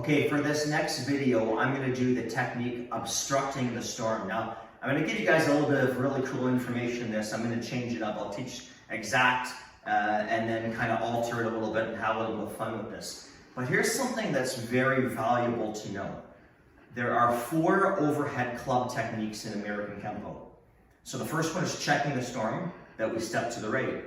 Okay, for this next video, I'm going to do the technique obstructing the storm. Now, I'm going to give you guys a little bit of really cool information in this. I'm going to change it up. I'll teach exact and then kind of alter it a little bit and have a little bit of fun with this. But here's something that's very valuable to know. There are 4 overhead club techniques in American Kenpo. So the first one is checking the storm, that we step to the right.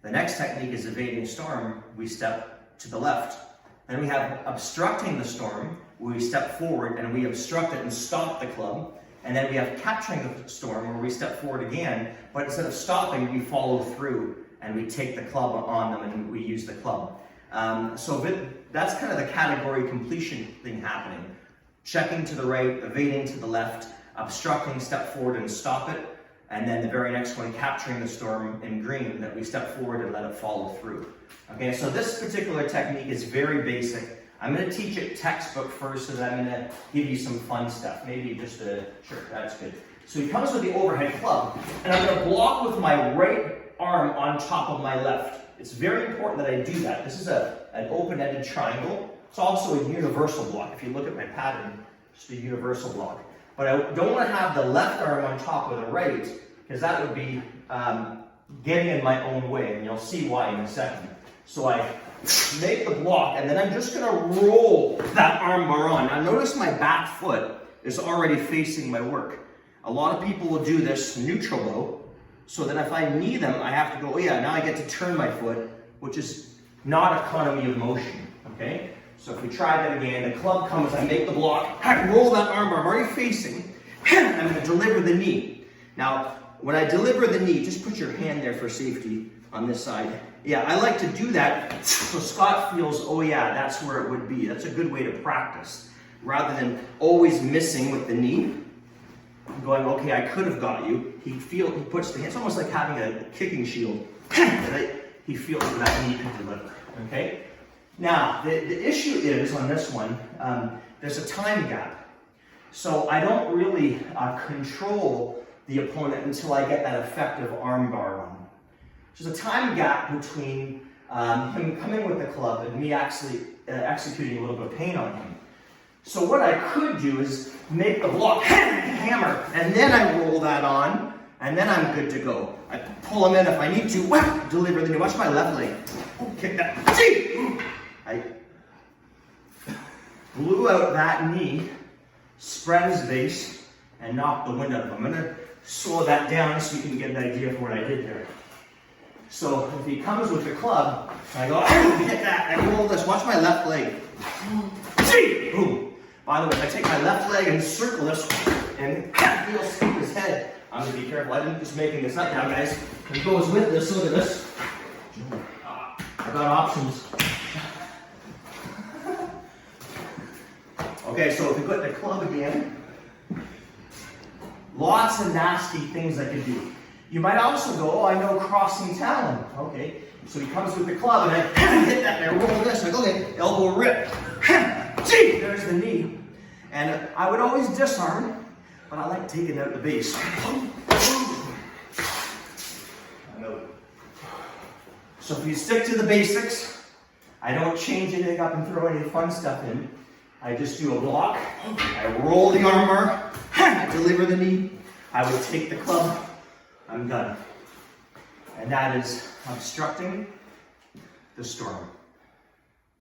The next technique is evading storm, we step to the left. Then we have obstructing the storm, where we step forward and we obstruct it and stop the club. And then we have capturing the storm, where we step forward again, but instead of stopping, we follow through and we take the club on them and we use the club. So that's kind of the category completion thing happening. Checking to the right, evading to the left, obstructing, step forward and stop it. And then the very next one, capturing the storm in green, that we step forward and let it follow through. Okay, so this particular technique is very basic. I'm going to teach it textbook first, and I'm going to give you some fun stuff. Maybe just sure, that's good. So he comes with the overhead club, and I'm going to block with my right arm on top of my left. It's very important that I do that. This is an open-ended triangle. It's also a universal block. If you look at my pattern, just a universal block. But I don't want to have the left arm on top of the right, because that would be getting in my own way, and you'll see why in a second. So I make the block, and then I'm just going to roll that arm bar on. Now notice my back foot is already facing my work. A lot of people will do this neutral though, so that if I knee them, I have to go, oh yeah, now I get to turn my foot, which is not economy of motion, okay? So if we try that again, the club comes, I make the block, I roll that arm bar, I'm already facing, and I'm going to deliver the knee. Now, when I deliver the knee, just put your hand there for safety on this side. Yeah, I like to do that so Scott feels, oh yeah, that's where it would be. That's a good way to practice. Rather than always missing with the knee, going, okay, I could have got you. He puts the hand, it's almost like having a kicking shield. He feels that knee can deliver, okay? Now, the issue is, on this one, there's a time gap. So I don't really control the opponent until I get that effective arm bar on. There's a time gap between him coming with the club and me actually executing a little bit of pain on him. So what I could do is make the block, hammer, and then I roll that on, and then I'm good to go. I pull him in if I need to, whap, deliver the knee. Watch my left leg. Kick that. I blew out that knee, spread his base, and knocked the wind out of him. I'm going to slow that down so you can get an idea of what I did there. So if he comes with the club, I go, hit that, I roll this. Watch my left leg. Boom. By the way, I take my left leg and circle this, and he'll scoop his head. I'm going to be careful. I'm just making this up now, guys. It goes with this. Look at this. I've got options. Okay, so if we put the club again, lots of nasty things I could do. You might also go, oh, I know crossing talon. Okay, so he comes with the club, and I hit that, and I roll this, and I go, okay, elbow rip. There's the knee. And I would always disarm, but I like taking out the base. So if you stick to the basics, I don't change anything up and throw any fun stuff in. I just do a block, I roll the arm bar, I deliver the knee, I would take the club, I'm done. And that is obstructing the storm.